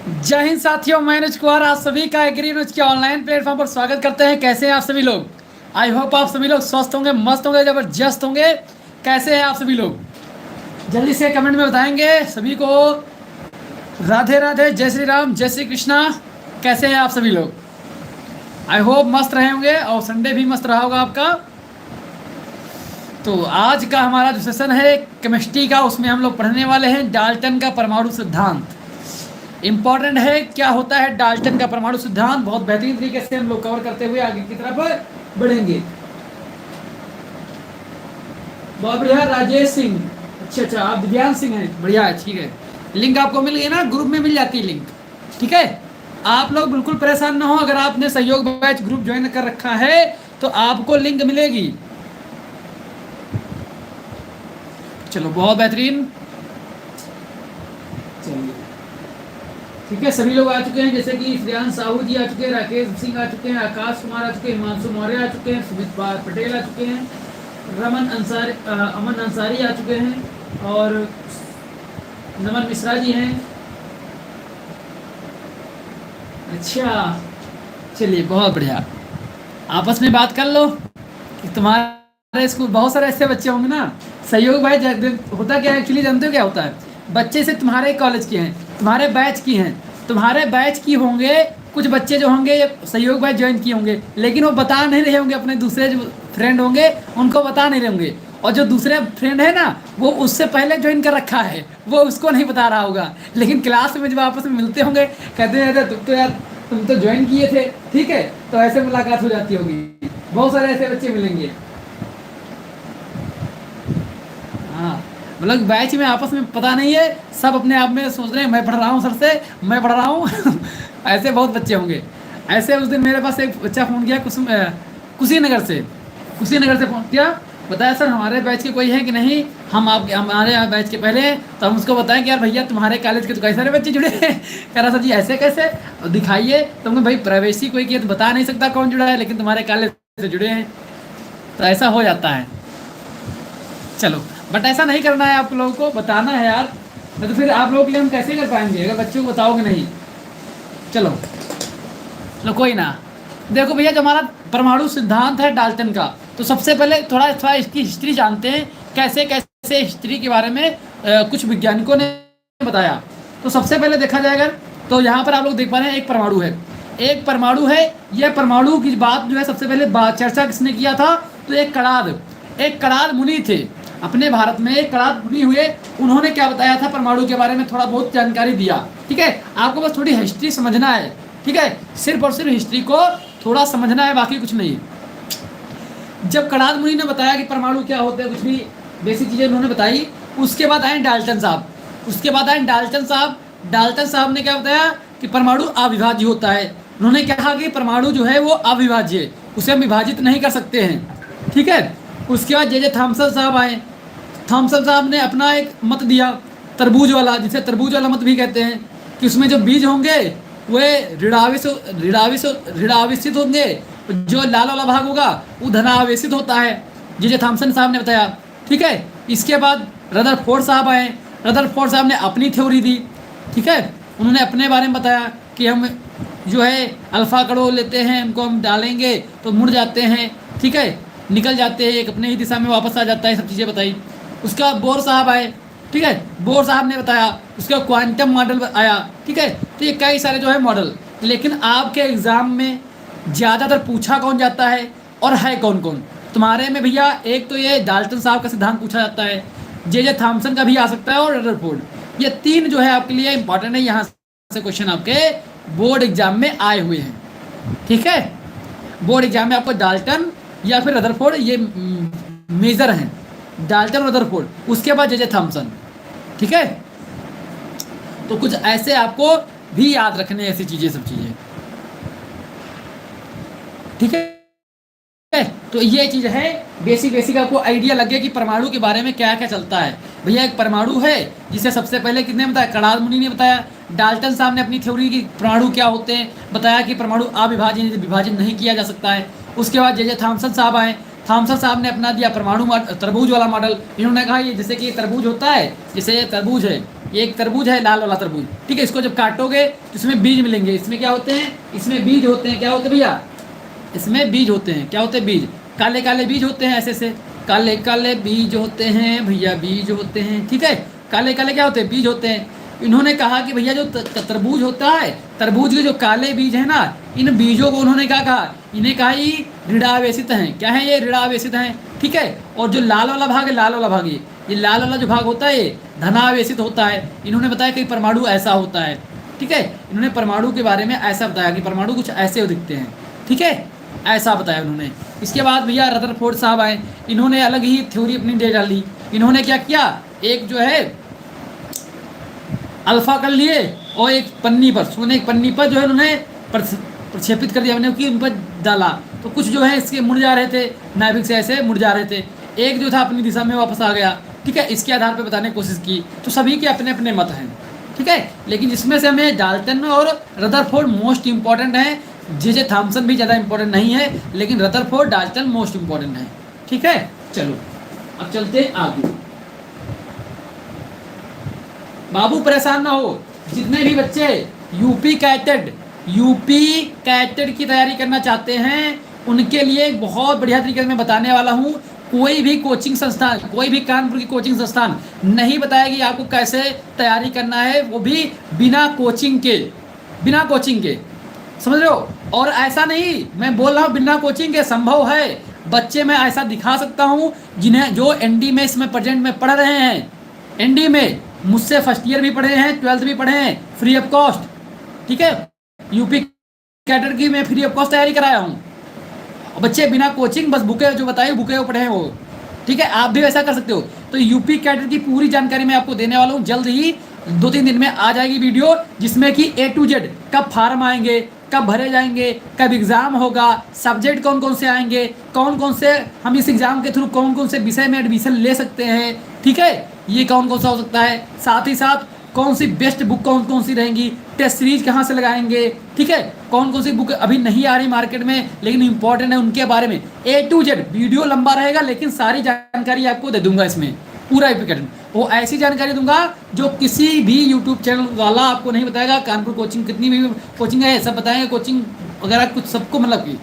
जय हिंद साथियों, मैं अनुज कुमार आप सभी का एग्री न्यूज के ऑनलाइन प्लेटफॉर्म पर स्वागत करते हैं। कैसे हैं आप सभी लोग? आई होप आप सभी लोग स्वस्थ होंगे, मस्त होंगे, जबरदस्त होंगे। कैसे हैं आप सभी लोग? जल्दी से कमेंट में बताएंगे सभी को। राधे राधे, जय श्री राम, जय श्री कृष्णा। कैसे हैं आप सभी लोग? आई होप मस्त रहे होंगे और संडे भी मस्त रहा होगा आपका। तो आज का हमारा जो सेशन है केमिस्ट्री का, उसमें हम लोग पढ़ने वाले हैं डाल्टन का परमाणु सिद्धांत। इंपॉर्टेंट है क्या होता है डाल्टन का परमाणु सिद्धांत, बहुत बेहतरीन तरीके से हम लोग कवर करते हुए आगे की तरफ बढ़ेंगे। बहुत बढ़िया राजेश सिंह, अच्छा आप दिव्यांग सिंह हैं, बढ़िया है, ठीक है। लिंक आपको मिल गई ना, ग्रुप में मिल जाती है लिंक, ठीक है। आप लोग बिल्कुल परेशान ना हो, अगर आपने सहयोग बैच ग्रुप ज्वाइन कर रखा है तो आपको लिंक मिलेगी। चलो बहुत बेहतरीन, चलिए ठीक है। सभी लोग आ चुके हैं, जैसे कि श्रेयांश साहू जी आ चुके हैं, राकेश सिंह आ चुके हैं, आकाश कुमार आ चुके हैं, हिमांशु मौर्य आ चुके हैं, सुमित पटेल आ चुके हैं, अमन अंसारी आ चुके हैं और नमन मिश्रा जी हैं। अच्छा चलिए बहुत बढ़िया, आपस में बात कर लो कि तुम्हारे स्कूल बहुत सारे ऐसे बच्चे होंगे ना। सहयोग भाई होता क्या है एक्चुअली, जानते हो क्या होता है? बच्चे से तुम्हारे कॉलेज के हैं, तुम्हारे बैच की हैं, तुम्हारे बैच की होंगे। कुछ बच्चे जो होंगे ये सहयोग बैच ज्वाइन किए होंगे, लेकिन वो बता नहीं रहे होंगे, अपने दूसरे जो फ्रेंड होंगे उनको बता नहीं रहे होंगे। और जो दूसरे फ्रेंड है ना, वो उससे पहले ज्वाइन कर रखा है, वो उसको नहीं बता रहा होगा। लेकिन क्लास में जब आपस में मिलते होंगे कहते हैं तुम तो ज्वाइन किए थे, ठीक है, तो ऐसे मुलाकात हो जाती होगी। बहुत सारे ऐसे बच्चे मिलेंगे। हाँ मतलब बैच में आपस में पता नहीं है, सब अपने आप में सोच रहे हैं मैं पढ़ रहा हूँ सर से, मैं पढ़ रहा हूँ ऐसे बहुत बच्चे होंगे। ऐसे उस दिन मेरे पास एक बच्चा फ़ोन किया कुशीनगर से फ़ोन किया, बताया सर हमारे बैच के कोई है कि नहीं, हम आप हमारे यहाँ बैच के पहले हैं। तो हम उसको बताएं कि यार भैया तुम्हारे कॉलेज के तो कई सारे बच्चे जुड़े हैं। कह रहा सर जी ऐसे कैसे, दिखाइए। तो भाई प्राइवेसी कोई किया तो बता नहीं सकता कौन जुड़ा है, लेकिन तुम्हारे कॉलेज से जुड़े हैं। तो ऐसा हो जाता है। चलो बट ऐसा नहीं करना है, आप लोगों को बताना है यार, नहीं तो फिर आप लोगों के लिए हम कैसे कर पाएंगे अगर बच्चों को बताओगे नहीं। चलो चलो कोई ना। देखो भैया जो हमारा परमाणु सिद्धांत है डाल्टन का, तो सबसे पहले थोड़ा इसकी हिस्ट्री जानते हैं, कैसे कैसे हिस्ट्री के बारे में कुछ वैज्ञानिकों ने बताया। तो सबसे पहले देखा जाएगा तो यहाँ पर आप लोग देख पा रहे हैं एक परमाणु है। यह परमाणु की बात जो है सबसे पहले चर्चा किसने किया था? तो एक कणाद मुनि थे अपने भारत में, एक कणाद मुनि हुए। उन्होंने क्या बताया था परमाणु के बारे में, थोड़ा बहुत जानकारी दिया, ठीक है। आपको बस थोड़ी हिस्ट्री समझना है, ठीक है, सिर्फ और सिर्फ हिस्ट्री को थोड़ा समझना है, बाकी कुछ नहीं। जब कणाद मुनि ने बताया कि परमाणु क्या होते हैं, कुछ भी बेसिक चीज़ें उन्होंने बताई, उसके बाद आए डाल्टन साहब। डाल्टन साहब ने क्या बताया कि परमाणु अविभाज्य होता है। उन्होंने कहा कि परमाणु जो है वो अविभाज्य है, उसे हम विभाजित नहीं कर सकते हैं, ठीक है। उसके बाद जे थॉमसन साहब आए। थॉमसन साहब ने अपना एक मत दिया, तरबूज वाला, जिसे तरबूज वाला मत भी कहते हैं, कि उसमें जो बीज होंगे वे ऋणावेशित होंगे, जो लाल वाला भाग होगा वो धनावेशित होता है। जे थॉमसन साहब ने बताया, ठीक है। इसके बाद रदरफोर्ड साहब आए। रदरफोर्ड साहब ने अपनी थ्योरी दी, ठीक है। उन्होंने अपने बारे में बताया कि हम जो है अल्फा कड़ो लेते हैं, उनको हम डालेंगे तो मुड़ जाते हैं, ठीक है, निकल जाते हैं, एक अपने ही दिशा में वापस आ जाता है, सब चीज़ें बताई। उसके बाद बोर साहब आए, ठीक है, बोर साहब ने बताया। उसके बाद क्वांटम मॉडल आया, ठीक है। तो ये कई सारे जो है मॉडल, लेकिन आपके एग्ज़ाम में ज़्यादातर पूछा कौन जाता है और है कौन कौन तुम्हारे में भैया? एक तो ये डाल्टन साहब का सिद्धांत पूछा जाता है, जे थॉमसन का भी आ सकता है, और रदरफोर्ड। ये तीन जो है आपके लिए इंपॉर्टेंट है, यहाँ से क्वेश्चन आपके बोर्ड एग्जाम में आए हुए हैं, ठीक है। बोर्ड एग्जाम में आपको डाल्टन या फिर रदरफोर्ड ये मेजर हैं, डाल्टन और रदरफोर्ड। उसके बाद जे थॉमसन, ठीक है। तो कुछ ऐसे आपको भी याद रखने ऐसी चीज़ें, सब चीज़ें, ठीक है। तो ये चीज़ है बेसिक आपको आइडिया लगे कि परमाणु के बारे में क्या क्या चलता है। भैया एक परमाणु है जिसे सबसे पहले किसने बताया? कणाद मुनि ने बताया। डाल्टन साहब ने अपनी थ्योरी की परमाणु क्या होते हैं बताया कि परमाणु अविभाजन, विभाजन नहीं किया जा सकता है। उसके बाद जे थॉमसन साहब आए। थॉमसन साहब ने अपना दिया परमाणु तरबूज वाला मॉडल। इन्होंने कहा ये जैसे कि तरबूज होता है, जैसे तरबूज है, ये एक तरबूज है, लाल वाला तरबूज, ठीक है। इसको जब काटोगे तो इसमें बीज मिलेंगे। इसमें क्या होते हैं? इसमें बीज होते हैं। क्या होते हैं भैया? इसमें बीज होते हैं। क्या होते हैं? बीज। काले काले बीज होते हैं, ऐसे से काले काले बीज होते हैं भैया, बीज होते हैं, ठीक है। काले काले क्या होते हैं? बीज होते हैं। इन्होंने कहा कि भैया जो तरबूज होता है, तरबूज के जो काले बीज है ना, इन बीजों को उन्होंने क्या कहा? इन्हें कहा ये ऋणावेशित हैं। क्या है ये? ऋणावेशित हैं, ठीक है। और जो लाल वाला भाग है, लाल वाला भाग, ये लाल वाला जो भाग होता है ये धनावेशित होता है। इन्होंने बताया कि परमाणु ऐसा होता है, ठीक है। इन्होंने परमाणु के बारे में ऐसा बताया कि परमाणु कुछ ऐसे दिखते हैं, ठीक है, ऐसा बताया उन्होंने। इसके बाद भैया रदरफोर्ड साहब आए, इन्होंने अलग ही थ्योरी अपनी दे डाली। इन्होंने क्या किया? एक जो है अल्फा कर लिए और एक पन्नी पर, सोने एक पन्नी पर जो है उन्होंने प्रक्षेपित कर दिया, मैंने कि उन पर डाला। तो कुछ जो है इसके मुड़ जा रहे थे, नाभिक से ऐसे मुड़ जा रहे थे। एक जो था अपनी दिशा में वापस आ गया, ठीक है। इसके आधार पर बताने की कोशिश की। तो सभी के अपने अपने मत हैं, ठीक है। लेकिन इसमें से हमें डाल्टन और रदरफोर्ड मोस्ट इंपॉर्टेंट है। जे थॉमसन भी ज़्यादा इंपॉर्टेंट नहीं है, लेकिन रदरफोर्ड डाल्टन मोस्ट इंपॉर्टेंट है, ठीक है। चलो अब चलते हैं आगे। बाबू परेशान ना हो, जितने भी बच्चे यूपी कैटेड की तैयारी करना चाहते हैं उनके लिए एक बहुत बढ़िया तरीके से मैं बताने वाला हूँ। कोई भी कोचिंग संस्थान, कोई भी कानपुर की कोचिंग संस्थान नहीं बताएगी आपको कैसे तैयारी करना है, वो भी बिना कोचिंग के, समझ रहे हो। और ऐसा नहीं मैं बोल रहा हूँ बिना कोचिंग के संभव है। बच्चे मैं ऐसा दिखा सकता हूँ जिन्हें जो एनडी में इसमें प्रेजेंट में पढ़ रहे हैं, एनडी में मुझसे फर्स्ट ईयर भी पढ़े हैं, 12th भी पढ़े हैं, फ्री ऑफ कॉस्ट, ठीक है। यूपी कैडर की मैं फ्री ऑफ कॉस्ट तैयारी कराया हूँ। बच्चे बिना कोचिंग बस बुके जो बताए बुके वो पढ़े हैं वो, ठीक है। आप भी वैसा कर सकते हो। तो यूपी कैडर की पूरी जानकारी मैं आपको देने वाला हूँ। जल्द ही 2-3 दिन में आ जाएगी वीडियो, जिसमें कि A to Z कब फार्म आएंगे, कब भरे जाएंगे, कब एग्ज़ाम होगा, सब्जेक्ट कौन कौन से आएंगे, कौन कौन से हम इस एग्ज़ाम के थ्रू कौन कौन से विषय में एडमिशन ले सकते हैं, ठीक है। ये कौन कौन सा हो सकता है, साथ ही साथ कौन सी बेस्ट बुक कौन कौन सी रहेंगी, टेस्ट सीरीज कहाँ से लगाएंगे, ठीक है। कौन कौन सी बुक अभी नहीं आ रही मार्केट में लेकिन इंपॉर्टेंट है, उनके बारे में A to Z। वीडियो लंबा रहेगा लेकिन सारी जानकारी आपको दे दूंगा इसमें, पूरा एप्लीकेशन। वो ऐसी जानकारी दूंगा जो किसी भी यूट्यूब चैनल वाला आपको नहीं बताएगा। कानपुर कोचिंग कितनी भी कोचिंग है सब बताएंगे, कोचिंग वगैरह कुछ सबको, मतलब कि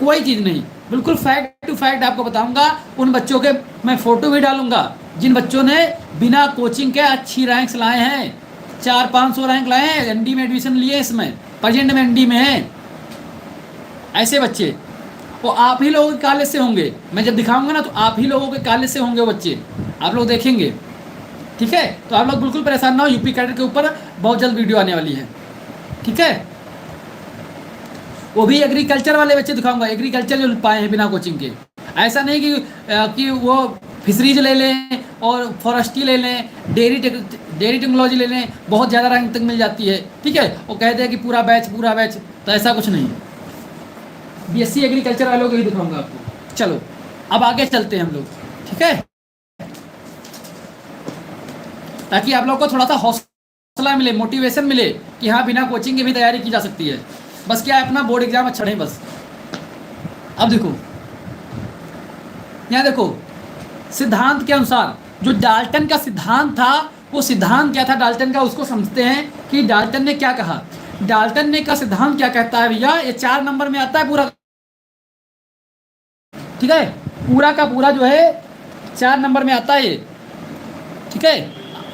कोई चीज़ नहीं, बिल्कुल फैक्ट टू फैक्ट आपको बताऊंगा। उन बच्चों के मैं फ़ोटो भी डालूंगा जिन बच्चों ने बिना कोचिंग के अच्छी रैंक्स लाए हैं, 400-500 रैंक लाए हैं, एनडी में एडमिशन लिए, इसमें प्रेजेंट में एनडी में हैं। ऐसे बच्चे वो आप ही लोगों के कॉलेज से होंगे। मैं जब दिखाऊंगा ना तो आप ही लोगों के कॉलेज से होंगे वो बच्चे, आप लोग देखेंगे, ठीक है। तो आप लोग बिल्कुल परेशान ना हो, यूपी कैडर के ऊपर बहुत जल्द वीडियो आने वाली है, ठीक है। वो भी एग्रीकल्चर वाले बच्चे दिखाऊंगा, एग्रीकल्चर जो पाए हैं बिना कोचिंग के। ऐसा नहीं कि वो फिशरीज ले लें और फॉरेस्ट्री ले लें, डेयरी टेक्नोलॉजी ले लें, बहुत ज़्यादा रैंक तक मिल जाती है, ठीक है। वो कहते हैं कि पूरा बैच, तो ऐसा कुछ नहीं। BSc एग्रीकल्चर वालों को ही दिखाऊंगा आपको। चलो अब आगे चलते हैं हम लोग, ठीक है, ताकि आप लोग को थोड़ा सा हौसला मिले, मोटिवेशन मिले कि हाँ बिना कोचिंग के भी तैयारी की जा सकती है। बस क्या है, अपना बोर्ड एग्जाम अच्छा नहीं बस। अब देखो यहाँ देखो, सिद्धांत के अनुसार जो डाल्टन का सिद्धांत था, वो सिद्धांत क्या था डाल्टन का, उसको समझते हैं कि डाल्टन ने क्या कहा। डाल्टन ने का सिद्धांत क्या कहता है भैया, ये 4 नंबर में आता है पूरा, ठीक है। पूरा का पूरा जो है 4 नंबर में आता है ये, ठीक है।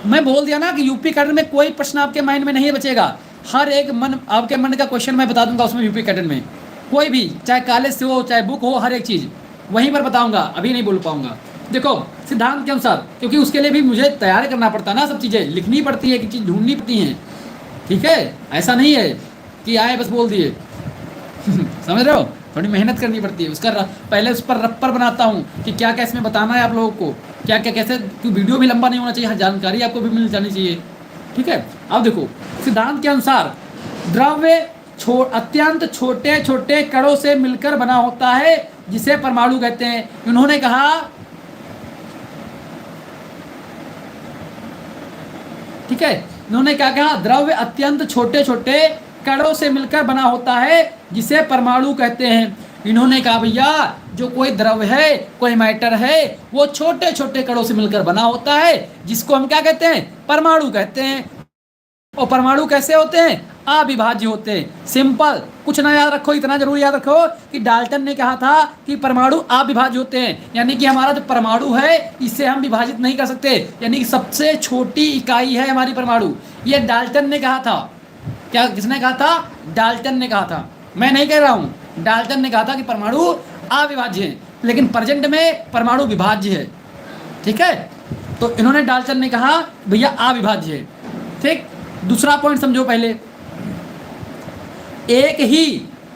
मैं बोल दिया ना कि यूपी कैडर में कोई प्रश्न आपके माइंड में नहीं बचेगा। हर एक आपके मन का क्वेश्चन मैं बता दूंगा उसमें, यूपी कैडर में कोई भी, चाहे कॉलेज से हो चाहे बुक हो, हर एक चीज़ वहीं पर बताऊंगा, अभी नहीं बोल पाऊंगा। देखो सिद्धांत के अनुसार, क्योंकि उसके लिए भी मुझे तैयार करना पड़ता है ना, सब चीज़ें लिखनी पड़ती है, कि चीज़ ढूंढनी पड़ती हैं, ठीक है। ऐसा नहीं है कि आए बस बोल दिए समझ रहे हो, थोड़ी मेहनत करनी पड़ती है। उसका पहले उस पर रप्पर बनाता हूँ कि क्या क्या इसमें बताना है आप लोगों को, क्या क्या कैसे, वीडियो भी लंबा नहीं होना चाहिए, जानकारी आपको भी मिल जानी चाहिए, ठीक है। अब देखो सिद्धांत के अनुसार द्रव्य अत्यंत छोटे छोटे कणों से मिलकर बना होता है, जिसे परमाणु कहते हैं। उन्होंने कहा, ठीक है, उन्होंने क्या कहा, द्रव्य अत्यंत छोटे छोटे कणों से मिलकर बना होता है जिसे परमाणु कहते हैं। इन्होंने कहा भैया जो कोई द्रव्य है, कोई मैटर है, वो छोटे छोटे कणों से मिलकर बना होता है, जिसको हम क्या कहते हैं, परमाणु कहते हैं। और परमाणु कैसे होते हैं, अविभाज्य होते हैं। सिंपल, कुछ ना याद रखो, इतना जरूर याद रखो कि डाल्टन ने कहा था कि परमाणु अविभाज्य होते हैं, यानी कि हमारा जो परमाणु है इसे हम विभाजित नहीं कर सकते, यानी कि सबसे छोटी इकाई है हमारी परमाणु। ये डाल्टन ने कहा था। क्या, किसने कहा था, डाल्टन ने कहा था, मैं नहीं कह रहा हूँ, डाल्टन ने कहा था कि परमाणु अविभाज्य है, लेकिन प्रेजेंट में परमाणु विभाज्य है। ठीक है, तो इन्होंने, डाल्टन ने कहा भैया अविभाज्य है। ठीक, दूसरा पॉइंट समझो पहले, एक ही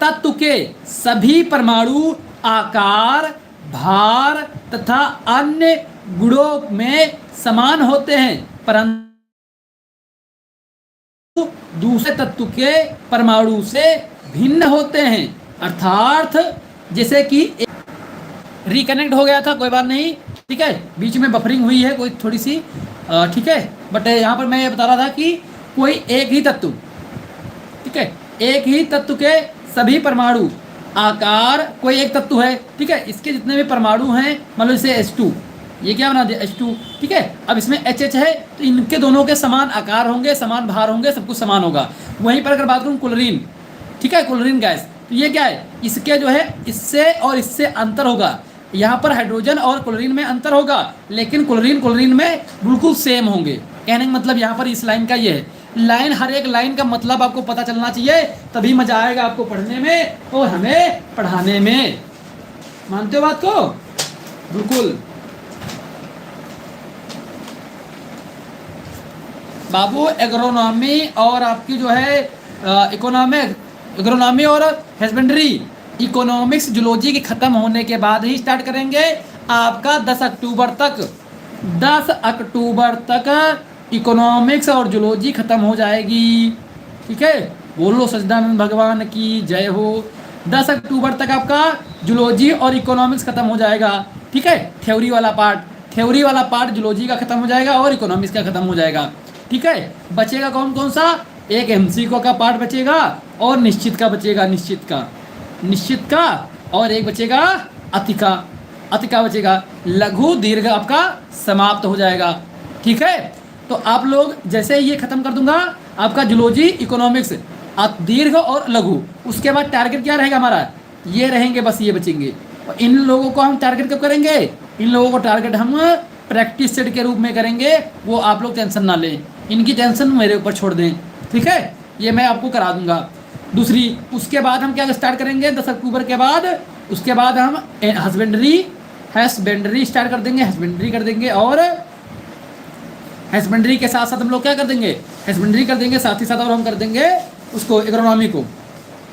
तत्व के सभी परमाणु आकार, भार तथा अन्य गुणों में समान होते हैं, परंतु दूसरे तत्व के परमाणु से भिन्न होते हैं। अर्थात जैसे कि रिकनेक्ट हो गया था, कोई बात नहीं, ठीक है, बीच में बफरिंग हुई है कोई थोड़ी सी, ठीक है, बट यहाँ पर मैं ये बता रहा था कि कोई एक ही तत्व, ठीक है, एक ही तत्व के सभी परमाणु आकार, कोई एक तत्व है, ठीक है, इसके जितने भी परमाणु हैं, मान लो इसे H2, ये क्या बना दिया H2, ठीक है, अब इसमें HH है, तो इनके दोनों के समान आकार होंगे, समान भार होंगे, सब कुछ समान होगा। वहीं पर अगर बात करूँ क्लोरीन, ठीक है, क्लोरीन गैस, तो ये क्या है, इसके जो है इससे और इससे अंतर होगा, यहाँ पर हाइड्रोजन और क्लोरीन में अंतर होगा, लेकिन क्लोरीन में बिल्कुल सेम होंगे। कहने का मतलब यहाँ पर इस लाइन का ये है, लाइन, हर एक लाइन का मतलब आपको पता चलना चाहिए, तभी मजा आएगा आपको पढ़ने में और हमें पढ़ाने में। मानते हो बात को? बिल्कुल बाबू, एग्रोनॉमी और आपकी जो है एग्रोनॉमी और हस्बेंड्री, इकोनॉमिक्स, जूलॉजी के खत्म होने के बाद ही स्टार्ट करेंगे। आपका 10 अक्टूबर तक इकोनॉमिक्स और जूलॉजी खत्म हो जाएगी। ठीक है, बोलो सच्चिदानंद भगवान की जय हो। 10 अक्टूबर तक आपका जूलॉजी और इकोनॉमिक्स खत्म हो जाएगा। ठीक है, थ्योरी वाला पार्ट जूलॉजी का खत्म हो जाएगा और इकोनॉमिक्स का खत्म हो जाएगा। ठीक है, बचेगा कौन कौन सा, एक एमसीक्यू का पार्ट बचेगा और निश्चित का बचेगा, निश्चित का और एक बचेगा अतिका बचेगा। लघु दीर्घ आपका समाप्त हो जाएगा। ठीक है, तो आप लोग जैसे ये खत्म कर दूंगा आपका जूलॉजी, इकोनॉमिक्स, दीर्घ और लघु, उसके बाद टारगेट क्या रहेगा हमारा, ये रहेंगे, बस ये बचेंगे। और इन लोगों को हम टारगेट कब करेंगे, इन लोगों को टारगेट हम प्रैक्टिस सेट के रूप में करेंगे। वो आप लोग टेंशन ना लें, इनकी टेंशन मेरे ऊपर छोड़ दें। ठीक है, ये मैं आपको करा दूंगा। दूसरी, उसके बाद हम क्या स्टार्ट करेंगे 10 अक्टूबर के बाद, उसके बाद हम हस्बेंड्री स्टार्ट कर देंगे, हस्बेंड्री कर देंगे। और हस्बेंड्री के साथ साथ हम लोग क्या कर देंगे, हस्बेंड्री कर देंगे, साथ ही साथ और हम कर देंगे उसको एग्रोनॉमी को,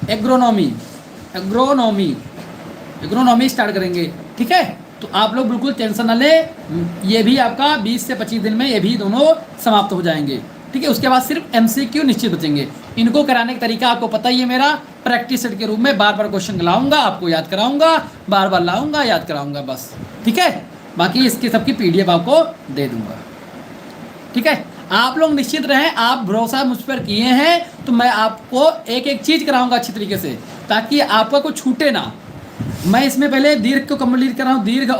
एग्रोनॉमी स्टार्ट करेंगे। ठीक है, तो आप लोग बिल्कुल टेंशन ना ले, ये भी आपका 20 से 25 दिन में ये भी दोनों समाप्त हो जाएंगे। ठीक है, उसके बाद सिर्फ एमसीक्यू निश्चित बचेंगे। इनको कराने का तरीका आपको पता ही है मेरा, प्रैक्टिस सेट के रूप में बार बार क्वेश्चन लाऊंगा, आपको याद कराऊंगा, बार बार लाऊंगा, याद कराऊंगा, बस। ठीक है, बाकी इसकी सबकी पीडीएफ आपको दे दूंगा। ठीक है, आप लोग निश्चित रहें, आप भरोसा मुझ पर किए हैं तो मैं आपको एक एक चीज़ कराऊंगा अच्छी तरीके से, ताकि आपका कोई छूटे ना। मैं इसमें पहले दीर्घ को कंप्लीट कर रहा हूँ, दीर्घ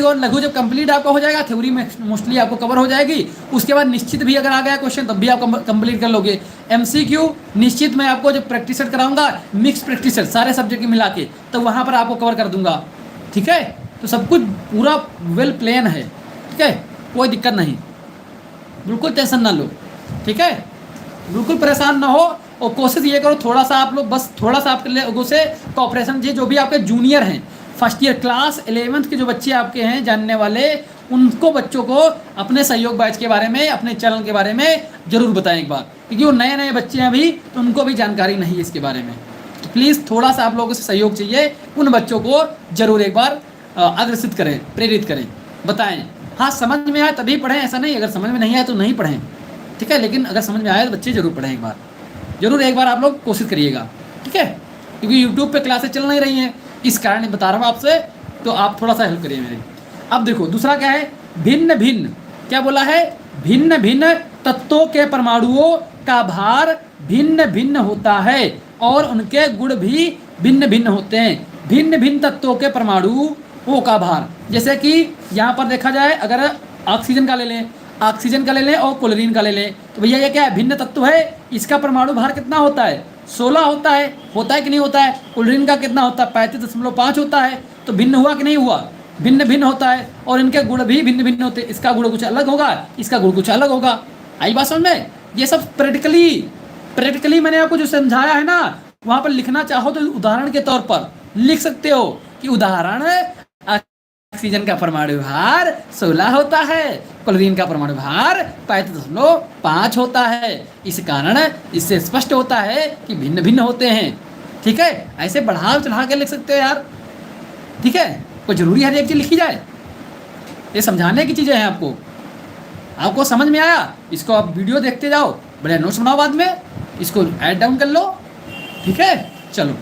और लघु जब कंप्लीट आपका हो जाएगा, थ्योरी में मोस्टली आपको कवर हो जाएगी। उसके बाद निश्चित भी अगर आ गया क्वेश्चन तब भी आप कंप्लीट कर लोगे। एमसीक्यू निश्चित मैं आपको जब प्रैक्टिस सेट कराऊंगा, मिक्स प्रैक्टिस सेट सारे सब्जेक्ट के मिला के, तो वहाँ पर आपको कवर कर दूंगा। ठीक है, तो सब कुछ पूरा वेल प्लान है। ठीक है, कोई दिक्कत नहीं, बिल्कुल टेंशन ना लो। ठीक है, बिल्कुल परेशान ना हो, और कोशिश ये करो थोड़ा सा आप लोग, बस थोड़ा सा आपके लोगों से कॉपरेशन चाहिए। जो भी आपके जूनियर हैं, फर्स्ट ईयर क्लास 11th के जो बच्चे आपके हैं जानने वाले, उनको बच्चों को अपने सहयोग बैच के बारे में, अपने चैनल के बारे में ज़रूर बताएं एक बार, क्योंकि वो नए बच्चे हैं अभी, तो उनको भी जानकारी नहीं है इसके बारे में। तो प्लीज़ थोड़ा सा आप लोगों से सहयोग चाहिए, उन बच्चों को ज़रूर एक बार अग्रसित करें, प्रेरित करें, बताएँ। हाँ, समझ में आए तभी पढ़ें, ऐसा नहीं अगर समझ में नहीं आए तो नहीं पढ़ें। ठीक है, लेकिन अगर समझ में आए तो बच्चे ज़रूर पढ़ें, एक बार आप लोग कोशिश करिएगा। ठीक है, क्योंकि यूट्यूब पे क्लासेस चल नहीं रही हैं, इस कारण बता रहा हूँ आपसे, तो आप थोड़ा सा हेल्प करिए मेरी। अब देखो दूसरा क्या है, भिन्न भिन्न, क्या बोला है, भिन्न भिन्न तत्वों के परमाणुओं का भार भिन्न भिन्न होता है और उनके गुण भी भिन्न भिन्न होते हैं। भिन्न भिन्न तत्वों के परमाणुओं का भार, जैसे कि यहाँ पर देखा जाए, अगर ऑक्सीजन का ले लें, ऑक्सीजन का ले लें और क्लोरीन का ले लें, तो भैया ये क्या है, भिन्न तत्व है। इसका परमाणु भार कितना होता है, 16 होता है कि नहीं होता है। क्लोरीन का कितना होता है, 35.5 होता है। तो भिन्न हुआ कि नहीं हुआ, भिन्न भिन्न होता है। और इनके गुण भी भिन्न भिन्न होते हैं। इसका गुण कुछ अलग होगा, इसका गुण कुछ अलग होगा। आई बात समझ में। ये सब प्रैक्टिकली मैंने आपको जो समझाया है ना, वहां पर लिखना चाहो तो उदाहरण के तौर पर लिख सकते हो कि उदाहरण, ऑक्सीजन का परमाणु भार 16 होता है, क्लोरीन का परमाणु भार 35.5 होता है। इस कारण इससे स्पष्ट होता है कि भिन्न भिन्न होते हैं। ठीक है, ऐसे बढ़ा चढ़ा के लिख सकते हो यार। ठीक है, कोई जरूरी हर एक चीज लिखी जाए, ये समझाने की चीजें हैं। आपको समझ में आया, इसको आप वीडियो देखते जाओ, बढ़िया नोट्स बनाओ, बाद में इसको ऐड डाउन कर लो। ठीक है, चलो।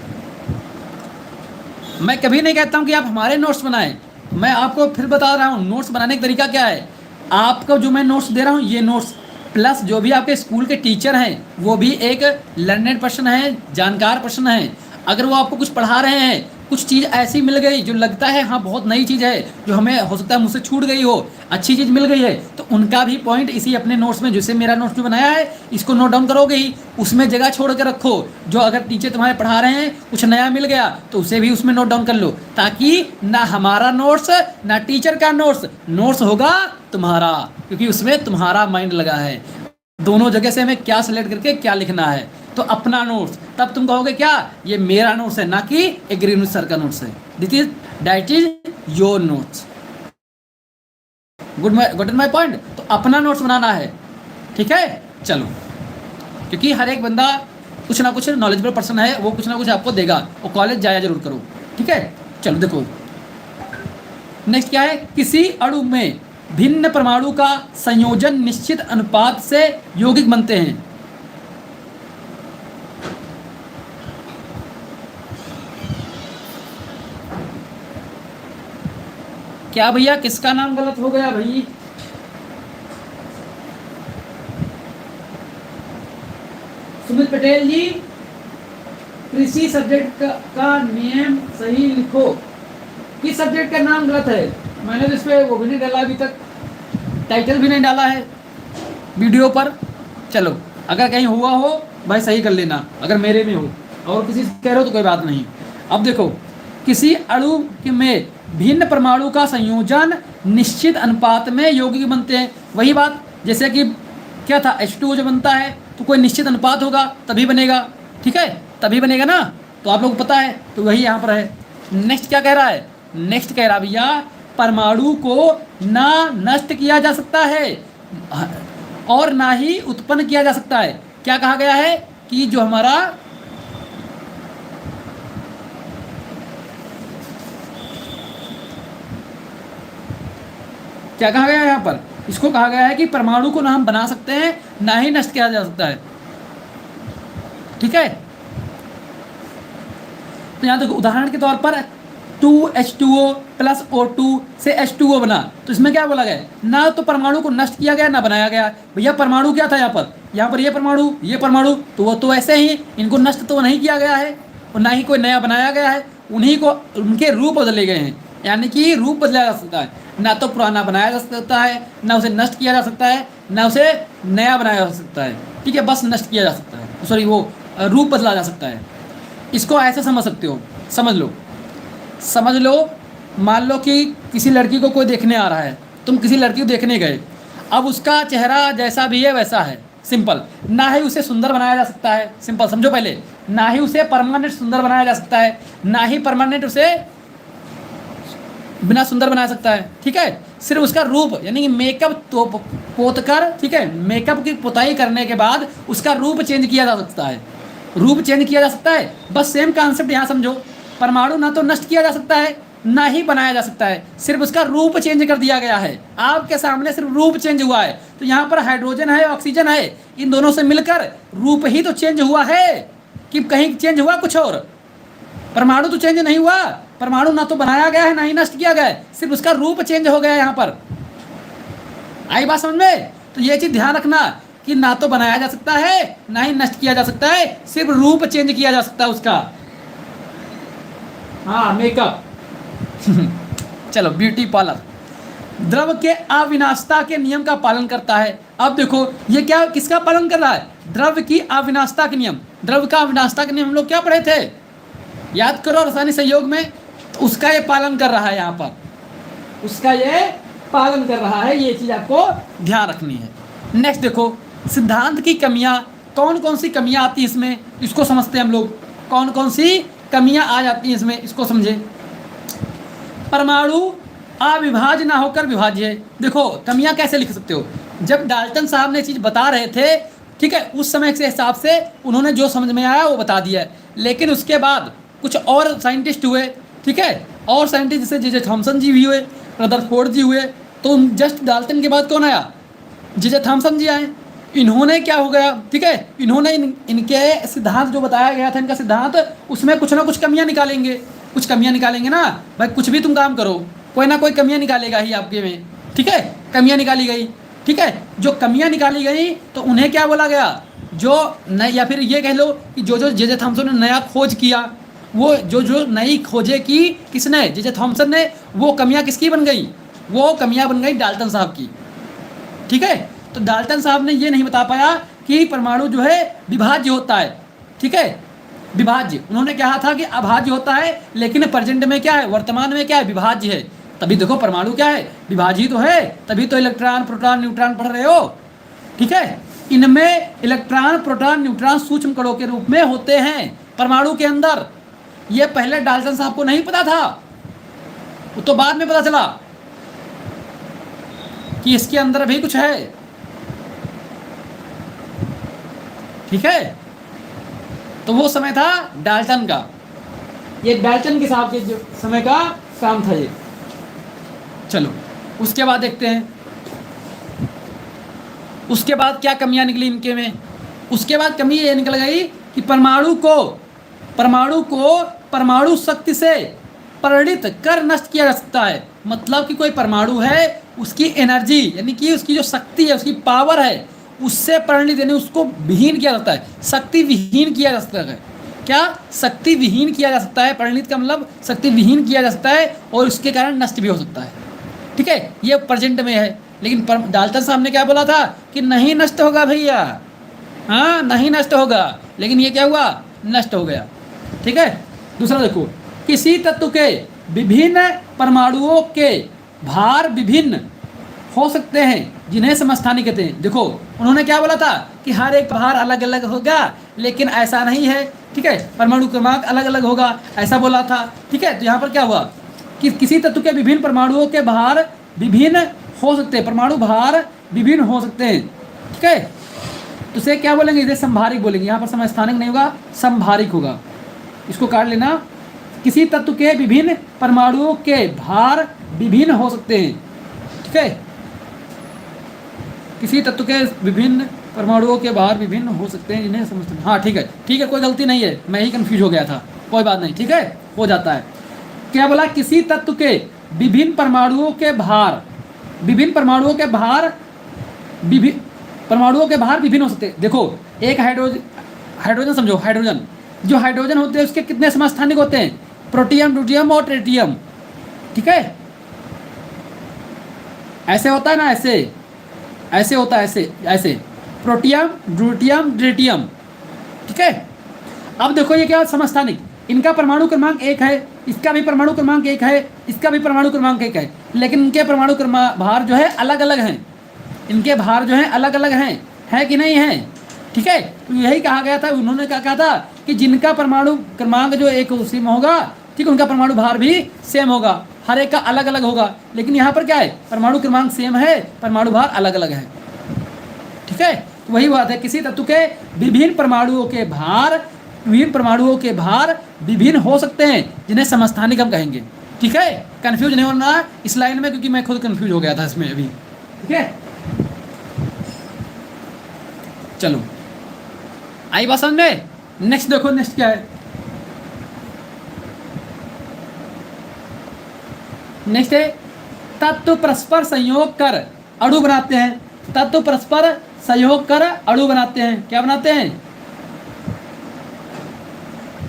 मैं कभी नहीं कहता हूं कि आप हमारे नोट्स बनाएं, मैं आपको फिर बता रहा हूँ नोट्स बनाने का तरीका क्या है। आपको जो मैं नोट्स दे रहा हूँ, ये नोट्स प्लस जो भी आपके स्कूल के टीचर हैं, वो भी एक लर्नेड पर्सन है, जानकार पर्सन है। अगर वो आपको कुछ पढ़ा रहे हैं, कुछ चीज़ ऐसी मिल गई जो लगता है हाँ बहुत नई चीज़ है, जो हमें हो सकता है मुझसे छूट गई हो, अच्छी चीज़ मिल गई है, तो उनका भी पॉइंट इसी अपने नोट्स में, जैसे मेरा नोट्स जो बनाया है इसको नोट डाउन करोगे ही, उसमें जगह छोड़ कर रखो। जो अगर टीचर तुम्हारे पढ़ा रहे हैं कुछ नया मिल गया तो उसे भी उसमें नोट डाउन कर लो, ताकि ना हमारा नोट्स ना टीचर का नोट्स होगा तुम्हारा, क्योंकि उसमें तुम्हारा माइंड लगा है। दोनों जगह से हमें क्या सेलेक्ट करके क्या लिखना है, तो अपना नोट्स, तब तुम कहोगे क्या ये मेरा नोट्स है, ना कि एग्री सर का नोट्स है। That is your notes. Good my point. तो अपना नोट्स बनाना है। ठीक है, चलो, क्योंकि हर एक बंदा कुछ ना कुछ नॉलेजेबल पर्सन है, वो कुछ ना कुछ आपको देगा, और कॉलेज जाया जरूर करो। ठीक है, चलो देखो नेक्स्ट क्या है। किसी अणु में भिन्न परमाणु का संयोजन निश्चित अनुपात से यौगिक बनते हैं। क्या भैया, किसका नाम गलत हो गया भाई? सुमित पटेल जी, कृषि सब्जेक्ट का नियम सही लिखो। किस सब्जेक्ट का नाम गलत है? मैंने तो इस पर वो भी नहीं डाला अभी तक, टाइटल भी नहीं डाला है वीडियो पर। चलो, अगर कहीं हुआ हो भाई सही कर लेना, अगर मेरे में हो, और किसी से कह रहे हो तो कोई बात नहीं। अब देखो, किसी अणु में भिन्न परमाणु का संयोजन निश्चित अनुपात में यौगिक बनते हैं। वही बात, जैसे कि क्या था, H2O जो बनता है तो कोई निश्चित अनुपात होगा तभी बनेगा। ठीक है, तभी बनेगा ना, तो आप लोग को पता है, तो वही यहाँ पर है। नेक्स्ट क्या कह रहा है? नेक्स्ट कह रहा भैया, परमाणु को ना नष्ट किया जा सकता है और ना ही उत्पन्न किया जा सकता है। क्या कहा गया है कि जो हमारा क्या कहा गया है यहाँ पर? इसको कहा गया है कि परमाणु को ना हम बना सकते हैं, ना ही नष्ट किया जा सकता है। ठीक है, तो यहाँ देखो उदाहरण के तौर पर 2H2O प्लस O2 से H2O बना, तो इसमें क्या बोला गया? ना तो परमाणु को नष्ट किया गया ना बनाया गया। भैया परमाणु क्या था यहाँ पर ये परमाणु, तो वो तो ऐसे ही, इनको नष्ट तो नहीं किया गया है और ना ही कोई नया बनाया गया है, उन्हीं को उनके रूप बदले गए हैं। यानी कि रूप बदला जा सकता है, ना तो पुराना बनाया जा सकता है, ना उसे नष्ट किया जा सकता है, ना उसे नया बनाया जा सकता है। ठीक है, बस नष्ट किया जा सकता है, सॉरी वो रूप बदला जा सकता है। इसको ऐसे समझ सकते हो, समझ लो। मान लो कि किसी लड़की को कोई देखने आ रहा है, तुम किसी लड़की को देखने गए, अब उसका चेहरा जैसा भी है वैसा है, सिंपल। ना ही उसे सुंदर बनाया जा सकता है, सिंपल समझो पहले, ना ही उसे परमानेंट सुंदर बनाया जा सकता है, ना ही परमानेंट उसे बिना सुंदर बना सकता है। ठीक है, सिर्फ उसका रूप, यानी कि मेकअप तो पोत कर, ठीक है, मेकअप की पुताई करने के बाद उसका रूप चेंज किया जा सकता है, बस सेम कॉन्सेप्ट यहाँ समझो। परमाणु ना तो नष्ट किया जा सकता है, ना ही बनाया जा सकता है, सिर्फ उसका रूप चेंज कर दिया गया है। आपके सामने सिर्फ रूप चेंज हुआ है। तो यहाँ पर हाइड्रोजन है, ऑक्सीजन है, इन दोनों से मिलकर रूप ही तो चेंज हुआ है, कि कहीं चेंज हुआ कुछ और? परमाणु तो चेंज नहीं हुआ, परमाणु ना तो बनाया गया है ना ही नष्ट किया गया है, सिर्फ उसका रूप चेंज हो गया है। यहाँ पर आई बात समझ में? तो ये चीज ध्यान रखना कि ना तो बनाया जा सकता है ना ही नष्ट किया जा सकता है, सिर्फ रूप चेंज किया जा सकता है उसका। हाँ मेकअप। चलो ब्यूटी पार्लर द्रव के अविनाशता के नियम का पालन करता है। अब देखो ये क्या किसका पालन कर रहा है, द्रव की अविनाशता के नियम। द्रव का अविनाशता के नियम हम लोग क्या पढ़े थे, याद करो रासायनिक संयोग में, तो उसका ये पालन कर रहा है, यहाँ पर उसका ये पालन कर रहा है, ये चीज आपको ध्यान रखनी है। नेक्स्ट देखो सिद्धांत की कमियां, कौन कौन सी कमियां आती है इसमें, इसको समझते हैं हम लोग, कौन कौन सी कमियां आ जाती हैं इसमें, इसको समझे। परमाणु अविभाज्य ना होकर विभाज्य है। देखो कमियां कैसे लिख सकते हो, जब डाल्टन साहब ने चीज़ बता रहे थे, ठीक है, उस समय के हिसाब से उन्होंने जो समझ में आया वो बता दिया, लेकिन उसके बाद कुछ और साइंटिस्ट हुए, ठीक है, और साइंटिस्ट जैसे जे थॉमसन जी भी हुए, रदरफोर्ड जी हुए, तो जस्ट डाल्टन के बाद कौन आया, जे थॉमसन जी आए। इन्होंने क्या हो गया, ठीक है, इन्होंने इनके सिद्धांत जो बताया गया था, इनका सिद्धांत, उसमें कुछ ना कुछ कमियां निकालेंगे, कुछ कमियां निकालेंगे ना भाई, कुछ भी तुम काम करो कोई ना कोई कमियां निकालेगा ही आपके में, ठीक है, कमियां निकाली गई, ठीक है, जो कमियां निकाली गई तो उन्हें क्या बोला गया, जो नई, या फिर ये कह लो कि जो जे थॉमसन ने नया खोज किया, वो जो नई खोजें की किसने, जे थॉमसन ने, वो कमियां किसकी बन गई, वो कमियां बन गई डाल्टन साहब की, ठीक है। तो डाल्टन साहब ने ये नहीं बता पाया कि परमाणु जो है विभाज्य होता है, ठीक है, विभाज्य, उन्होंने कहा था कि अभाज्य होता है, लेकिन प्रेजेंट में क्या है, वर्तमान में क्या है, विभाज्य है। तभी देखो परमाणु क्या है, विभाज्य तो है, तभी तो इलेक्ट्रॉन प्रोटॉन न्यूट्रॉन पढ़ रहे हो, ठीक है। इनमें इलेक्ट्रॉन प्रोटॉन न्यूट्रॉन सूक्ष्म कणों के रूप में होते हैं परमाणु के अंदर। ये पहले डाल्टन साहब को नहीं पता था, वो तो बाद में पता चला कि इसके अंदर भी कुछ है, ठीक है। तो वो समय था डाल्टन का, ये डाल्टन के साहब के जो समय का काम था ये। चलो उसके बाद देखते हैं, उसके बाद क्या कमियां निकली इनके में। उसके बाद कमी ये निकल गई कि परमाणु को परमाणु शक्ति से परिणित कर नष्ट किया जा सकता है। मतलब कि कोई परमाणु है, उसकी एनर्जी यानी कि उसकी जो शक्ति है, उसकी पावर है, उससे परिणित यानी उसको विहीन किया जाता है, शक्ति विहीन किया जा सकता है। क्या शक्ति विहीन किया जा सकता है, परिणित का मतलब शक्ति विहीन किया जा सकता है, और उसके कारण नष्ट भी हो सकता है, ठीक है। ये प्रेजेंट में है, लेकिन डाल्टन साहब ने क्या बोला था कि नहीं नष्ट होगा भैया, हाँ नहीं नष्ट होगा, लेकिन ये क्या हुआ, नष्ट हो गया, ठीक है। दूसरा देखो, किसी तत्व के विभिन्न परमाणुओं के भार विभिन्न हो सकते हैं जिन्हें समस्थानिक कहते हैं। देखो उन्होंने क्या बोला था कि हर एक भार अलग अलग होगा, लेकिन ऐसा नहीं है, ठीक है, परमाणु क्रमांक अलग अलग होगा, ऐसा बोला था, ठीक है। तो यहाँ पर क्या हुआ कि किसी तत्व के विभिन्न परमाणुओं के भार विभिन्न हो सकते हैं, परमाणु भार विभिन्न हो सकते हैं, ठीक है। तो उसे क्या बोलेंगे, इसे संभारिक बोलेंगे, यहाँ पर समस्थानिक नहीं होगा, संभारिक होगा, इसको काट लेना। किसी तत्व के विभिन्न परमाणुओं के भार विभिन्न हो सकते हैं, ठीक है, किसी तत्व के विभिन्न परमाणुओं के भार विभिन्न हो सकते हैं जिन्हें समझते हैं, हाँ ठीक है, ठीक है, कोई गलती नहीं है, मैं ही कंफ्यूज हो गया था, कोई बात नहीं, ठीक है, हो जाता है। क्या बोला, किसी तत्व के विभिन्न परमाणुओं के भार, विभिन्न परमाणुओं के भार विभिन्न हो सकते हैं। देखो एक हाइड्रोजन समझो, हाइड्रोजन, जो हाइड्रोजन होते हैं उसके कितने समस्थानिक होते हैं, प्रोटियम, ड्यूटियम और ट्रिटियम, ठीक है, ऐसे होता है ना, ऐसे होता है, ऐसे प्रोटियम, ड्यूटियम, ट्रिटियम, ठीक है। अब देखो ये क्या समस्थानिक, इनका परमाणु क्रमांक 1 है, इसका भी परमाणु क्रमांक 1 है, इसका भी परमाणु क्रमांक 1 है, लेकिन इनके परमाणु भार जो है अलग अलग हैं, इनके भार जो है अलग अलग हैं, है कि नहीं है, ठीक है। तो यही कहा गया था, उन्होंने क्या कहा था कि जिनका परमाणु क्रमांक जो एक सेम होगा, ठीक है, उनका परमाणु भार भी सेम होगा, हर एक का अलग अलग होगा। लेकिन यहाँ पर क्या है, परमाणु क्रमांक सेम है, परमाणु भार अलग अलग है, ठीक है। तो वही बात है, किसी तत्व के विभिन्न परमाणुओं के भार विभिन्न हो सकते हैं जिन्हें समस्थानिक हम कहेंगे, ठीक है। कंफ्यूज नहीं होना इस लाइन में, क्योंकि मैं खुद कंफ्यूज हो गया था इसमें अभी, ठीक है। चलो आई बात समझ में। नेक्स्ट देखो, नेक्स्ट क्या है, नेक्स्ट है तत्व परस्पर संयोग कर अणु बनाते हैं। तत्व परस्पर संयोग कर अणु बनाते हैं, क्या बनाते हैं,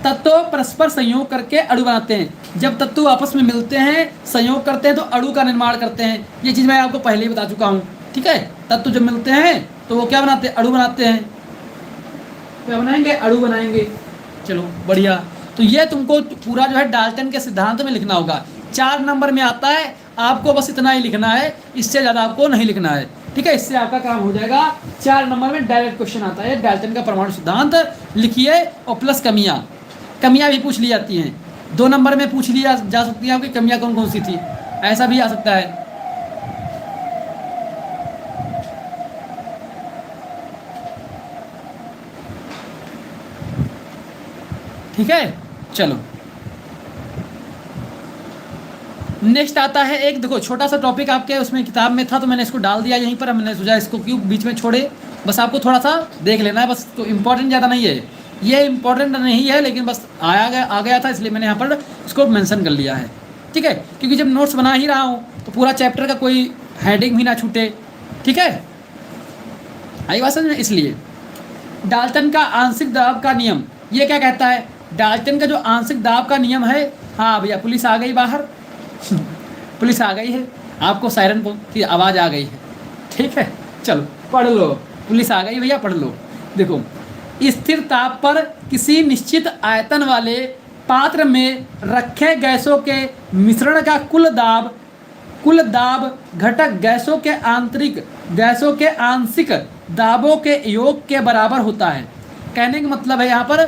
तत्व परस्पर संयोग करके अणु बनाते हैं। जब तत्व आपस में मिलते हैं, संयोग करते हैं, तो अणु का निर्माण करते हैं। ये चीज़ मैं आपको पहले ही बता चुका हूँ, ठीक है। तत्व जब मिलते हैं तो वो क्या बनाते हैं, अणु बनाते हैं। क्या बनाएंगे, अणु बनाएंगे। चलो बढ़िया। तो ये तुमको पूरा जो है डाल्टन के सिद्धांत में लिखना होगा। 4 नंबर में आता है, आपको बस इतना ही लिखना है, इससे ज़्यादा आपको नहीं लिखना है, ठीक है। इससे आपका काम हो जाएगा। 4 नंबर में डायरेक्ट क्वेश्चन आता है, डाल्टन का परमाणु सिद्धांत लिखिए और प्लस कमियाँ। कमियाँ भी पूछ ली जाती हैं, 2 नंबर में पूछ लिया जा सकती है आपकी कमियाँ कौन कौन सी थी, ऐसा भी आ सकता है। ठीक है, चलो नेक्स्ट आता है एक, देखो छोटा सा टॉपिक आपके उसमें किताब में था तो मैंने इसको डाल दिया यहीं पर। मैंने सोचा इसको क्यों बीच में छोड़े, बस आपको थोड़ा सा देख लेना है बस। तो इम्पोर्टेंट ज़्यादा नहीं है, ये इम्पोर्टेंट नहीं है, लेकिन बस आ गया था इसलिए मैंने यहाँ पर इसको मेंशन कर लिया है, ठीक है। क्योंकि जब नोट्स बना ही रहा हूँ तो पूरा चैप्टर का कोई हेडिंग भी ना छूटे, ठीक है। आई बात समझ में। इसलिए डाल्टन का आंशिक दाब का नियम ये क्या कहता है, डाल्टन का जो आंशिक दाब का नियम है। हाँ भैया पुलिस आ गई बाहर पुलिस आ गई है, आपको सायरन की आवाज़ आ गई है, ठीक है। चलो पढ़ लो, पुलिस आ गई भैया, पढ़ लो। देखो, स्थिर ताप पर किसी निश्चित आयतन वाले पात्र में रखे गैसों के मिश्रण का कुल दाब घटक गैसों के आंशिक दाबों के योग के बराबर होता है। कहने का मतलब है यहाँ पर,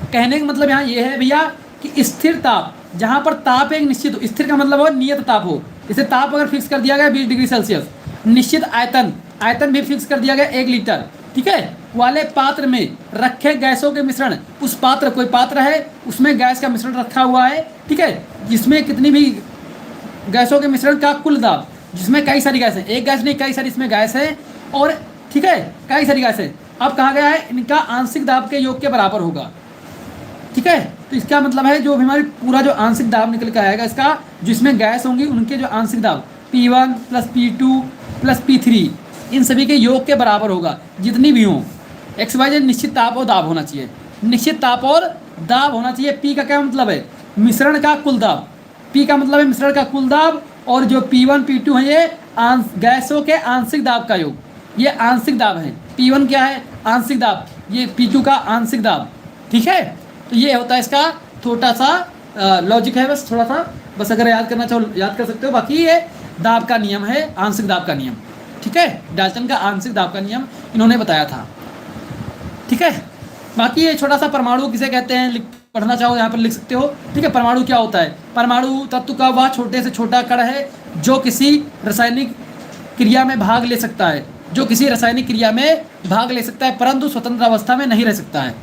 कहने का मतलब यहाँ ये है भैया कि स्थिर ताप, जहाँ पर ताप एक निश्चित हो, स्थिर का मतलब हो नियत ताप हो। जैसे ताप अगर फिक्स कर दिया गया 20 डिग्री सेल्सियस, निश्चित आयतन भी फिक्स कर दिया गया 1 लीटर, ठीक है, वाले पात्र में रखे गैसों के मिश्रण, उस पात्र, कोई पात्र है उसमें गैस का मिश्रण रखा हुआ है, ठीक है, जिसमें कितनी भी गैसों के मिश्रण का कुल दाब, जिसमें कई सारी गैस है, एक गैस नहीं कई सारी इसमें गैस है, और ठीक है कई सारी गैस है। अब कहा गया है इनका आंशिक दाब के योग के बराबर होगा, ठीक है। तो इसका मतलब है जो भी हमारी पूरा जो आंशिक दाब निकल के आएगा इसका, जिसमें गैस होंगी उनके जो आंशिक दाब P1 + P2 + P3 इन सभी के योग के बराबर होगा, जितनी भी हों। XYZ निश्चित ताप और दाब होना चाहिए, निश्चित ताप और दाब होना चाहिए। P का क्या मतलब है, मिश्रण का कुल दाब। P का मतलब है मिश्रण का कुल दाब, और जो P1 P2 है ये गैसों के आंशिक दाब का योग, ये आंशिक दाब है। P1 क्या है, आंशिक दाब, ये P2 का आंशिक दाब, ठीक है। तो ये होता है इसका छोटा सा लॉजिक है, बस थोड़ा सा, बस अगर याद करना चाहो याद कर सकते हो। बाकी ये दाब का नियम है, आंशिक दाब का नियम, ठीक है। डाल्टन का आंशिक दाब का नियम इन्होंने बताया था, ठीक है। बाकी ये छोटा सा परमाणु किसे कहते हैं, पढ़ना चाहो यहाँ पर लिख सकते हो, ठीक है। परमाणु क्या होता है, परमाणु तत्व का वह छोटे से छोटा कण है जो किसी रासायनिक क्रिया में भाग ले सकता है, जो किसी रासायनिक क्रिया में भाग ले सकता है, परंतु स्वतंत्र अवस्था में नहीं रह सकता है।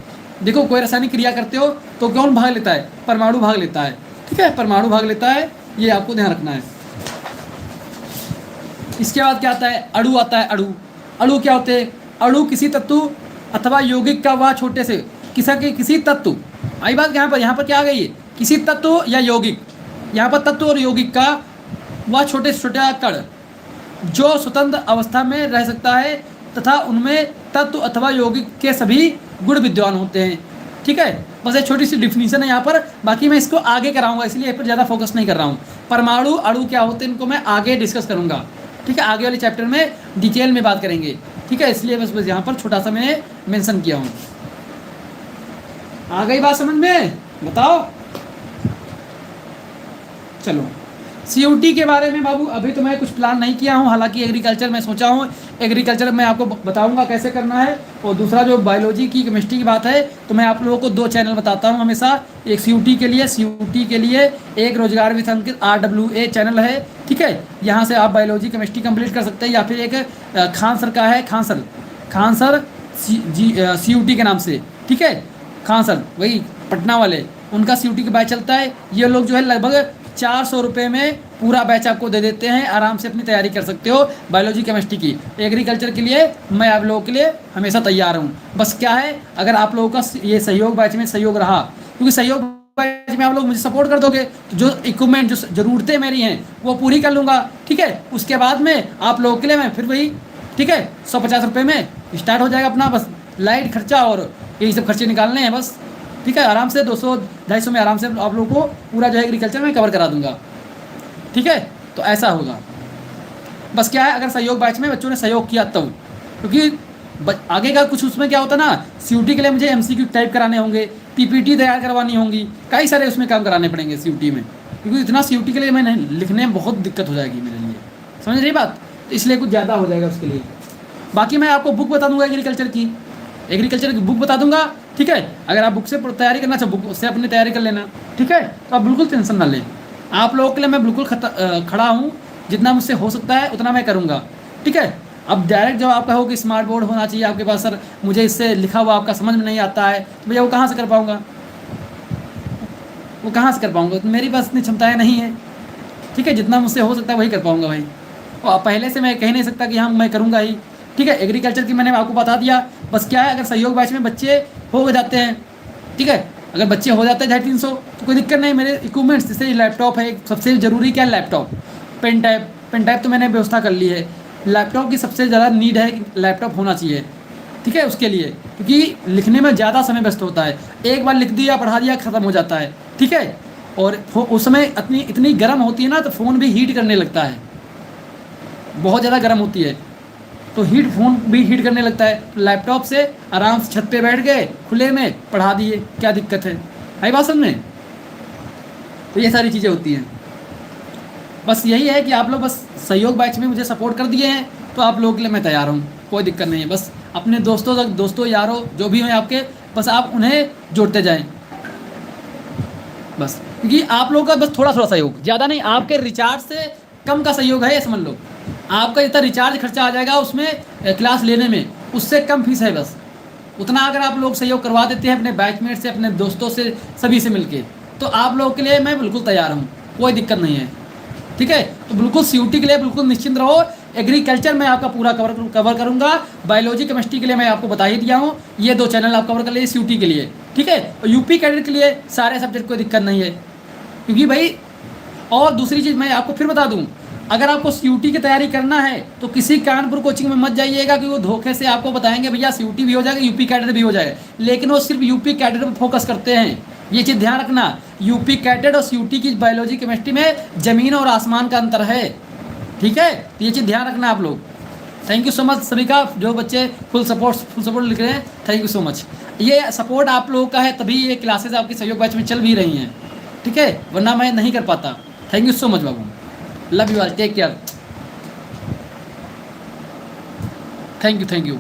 देखो कोई रासायनिक क्रिया करते हो तो कौन भाग लेता है, परमाणु भाग लेता है, ठीक है, परमाणु भाग लेता है, ये आपको ध्यान रखना है। इसके बाद क्या आता है, अणु आता है। अणु क्या होते हैं, अणु किसी तत्व अथवा यौगिक का वह छोटे से किसी तत्व, आई बात यहाँ पर क्या आ गई है, किसी तत्व या यौगिक, यहाँ पर तत्व और यौगिक का वह छोटे से छोटा कण जो स्वतंत्र अवस्था में रह सकता है तथा उनमें तत्व अथवा यौगिक के सभी गुण विद्यमान होते हैं, ठीक है। बस एक छोटी सी डिफिनीशन है यहाँ पर, बाकी मैं इसको आगे कराऊंगा इसलिए इस पर ज़्यादा फोकस नहीं कर रहा हूँ। परमाणु अणु क्या होते हैं इनको मैं आगे डिस्कस करूँगा, ठीक है, आगे वाले चैप्टर में डिटेल में बात करेंगे, ठीक है। इसलिए बस यहाँ पर छोटा सा मैंने मेंशन किया हूँ। आ गई बात समझ में, बताओ। चलो COT के बारे में बाबू अभी तो मैं कुछ प्लान नहीं किया हूँ, हालांकि एग्रीकल्चर में सोचा हूँ, एग्रीकल्चर में आपको बताऊंगा कैसे करना है। और दूसरा जो बायोलॉजी की केमिस्ट्री की बात है तो मैं आप लोगों को 2 चैनल बताता हूँ हमेशा, एक COT के लिए एक रोजगार विथ अंकित RWA चैनल है, ठीक है। यहाँ से आप बायोलॉजी केमिस्ट्री कंप्लीट कर सकते हैं, या फिर एक खान सर का है, खान सर COT के नाम से, ठीक है, खान सर वही पटना वाले, उनका COT का बैच चलता है। ये लोग जो है लगभग 400 रुपये में पूरा बैच आपको दे देते हैं, आराम से अपनी तैयारी कर सकते हो बायोलॉजी केमिस्ट्री की। एग्रीकल्चर के लिए मैं आप लोगों के लिए हमेशा तैयार हूँ। बस क्या है, अगर आप लोगों का ये सहयोग बैच में सहयोग रहा, क्योंकि सहयोग बैच में आप लोग मुझे सपोर्ट कर दोगे तो जो इक्विपमेंट जो ज़रूरतें मेरी हैं वो पूरी कर लूँगा, ठीक है। उसके बाद में आप लोगों के लिए मैं फिर वही, ठीक है, 150 रुपये में स्टार्ट हो जाएगा अपना बस लाइट खर्चा और यही सब खर्चे निकालने हैं बस। ठीक है, आराम से 200-250 में आराम से आप लोगों को पूरा जो है एग्रीकल्चर में कवर करा दूंगा। ठीक है, तो ऐसा होगा। बस क्या है, अगर सहयोग बैच में बच्चों ने सहयोग किया तब, क्योंकि आगे का कुछ उसमें क्या होता है ना, सीयूटी के लिए मुझे एमसीक्यू टाइप कराने होंगे, पीपीटी तैयार करवानी होंगी, कई सारे उसमें काम कराने पड़ेंगे सीयूटी में, क्योंकि इतना सीयूटी के लिए मैंने लिखने में बहुत दिक्कत हो जाएगी मेरे लिए, समझ रही बात, इसलिए कुछ ज़्यादा हो जाएगा उसके लिए। बाकी मैं आपको बुक बता दूंगा एग्रीकल्चर की बुक बता दूंगा। ठीक है, अगर आप बुक से तैयारी करना चाहो बुक से अपनी तैयारी कर लेना। ठीक है, तो आप बिल्कुल टेंशन ना लें, आप लोगों के लिए मैं बिल्कुल खड़ा हूँ, जितना मुझसे हो सकता है उतना मैं करूँगा। ठीक है, अब डायरेक्ट जब आप कहो कि स्मार्ट बोर्ड होना चाहिए आपके पास, सर मुझे इससे लिखा हुआ आपका समझ में नहीं आता है, तो भैया वो कहाँ से कर पाऊँगा, वो कहाँ से कर पाऊँगा, तो मेरी पास इतनी क्षमताएँ नहीं है। ठीक है, जितना मुझसे हो सकता है वही कर पाऊँगा भाई, और पहले से मैं कह नहीं सकता कि हाँ मैं करूँगा ही। ठीक है, एग्रीकल्चर की मैंने आपको बता दिया। बस क्या है, अगर सहयोग बैच में बच्चे हो जाते हैं, ठीक है, अगर बच्चे हो जाते हैं 250-300 तो कोई दिक्कत नहीं। मेरे इक्विपमेंट्स जैसे लैपटॉप है, सबसे ज़रूरी क्या है, लैपटॉप, पेन टाइप तो मैंने व्यवस्था कर ली है। लैपटॉप की सबसे ज़्यादा नीड है कि लैपटॉप होना चाहिए। ठीक है, उसके लिए, क्योंकि लिखने में ज़्यादा समय व्यस्त होता है, एक बार लिख दिया पढ़ा दिया ख़त्म हो जाता है। ठीक है, और उस समय इतनी गर्म होती है ना, तो फ़ोन भी हीट करने लगता है, बहुत ज़्यादा गर्म होती है, तो फ़ोन भी हीट करने लगता है। लैपटॉप से आराम से छत पे बैठ गए, खुले में पढ़ा दिए, क्या दिक्कत है, आई बात समझ में। तो ये सारी चीज़ें होती हैं। बस यही है कि आप लोग बस सहयोग बैच में मुझे सपोर्ट कर दिए हैं, तो आप लोगों के लिए मैं तैयार हूँ, कोई दिक्कत नहीं है। बस अपने दोस्तों यारों जो भी हैं आपके, बस आप उन्हें जोड़ते जाएँ बस, क्योंकि आप लोगों का बस थोड़ा सहयोग, ज़्यादा नहीं, आपके रिचार्ज से कम का सहयोग है, ये समझ लो। आपका जितना रिचार्ज खर्चा आ जाएगा उसमें क्लास लेने में, उससे कम फीस है, बस उतना अगर आप लोग सहयोग करवा देते हैं अपने बैचमेट से, अपने दोस्तों से, सभी से मिलके, तो आप लोगों के लिए मैं बिल्कुल तैयार हूँ, कोई दिक्कत नहीं है। ठीक है, तो बिल्कुल सीयूटी के लिए बिल्कुल निश्चिंत रहो। एग्रीकल्चर में आपका पूरा कवर करूँगा। बायोलॉजी केमिस्ट्री के लिए मैं आपको बता ही दिया हूँ, ये 2 चैनल आप कवर कर लीजिए सीयूटी के लिए। ठीक है, और यूपी कैडेट के लिए सारे सब्जेक्ट कोई दिक्कत नहीं है, क्योंकि भाई, और दूसरी चीज़ मैं आपको फिर बता दूँ, अगर आपको सीयूटी की तैयारी करना है तो किसी कानपुर कोचिंग में मत जाइएगा, कि वो धोखे से आपको बताएंगे भैया सीयूटी भी हो जाएगा, यूपी कैडेट भी हो जाएगा, लेकिन वो सिर्फ यूपी कैडेट पर फोकस करते हैं। ये चीज़ ध्यान रखना, यूपी कैडेट और सीयूटी की बायोलॉजी केमिस्ट्री में ज़मीन और आसमान का अंतर है। ठीक है, तो ये चीज़ ध्यान रखना आप लोग। थैंक यू सो मच सभी का, जो बच्चे फुल सपोर्ट लिख रहे हैं, थैंक यू सो मच। ये सपोर्ट आप लोगों का है, तभी ये क्लासेज आपकी सहयोग बैच में चल भी रही हैं। ठीक है, वरना मैं नहीं कर पाता। थैंक यू सो मच बाबू, love you all, take care, thank you.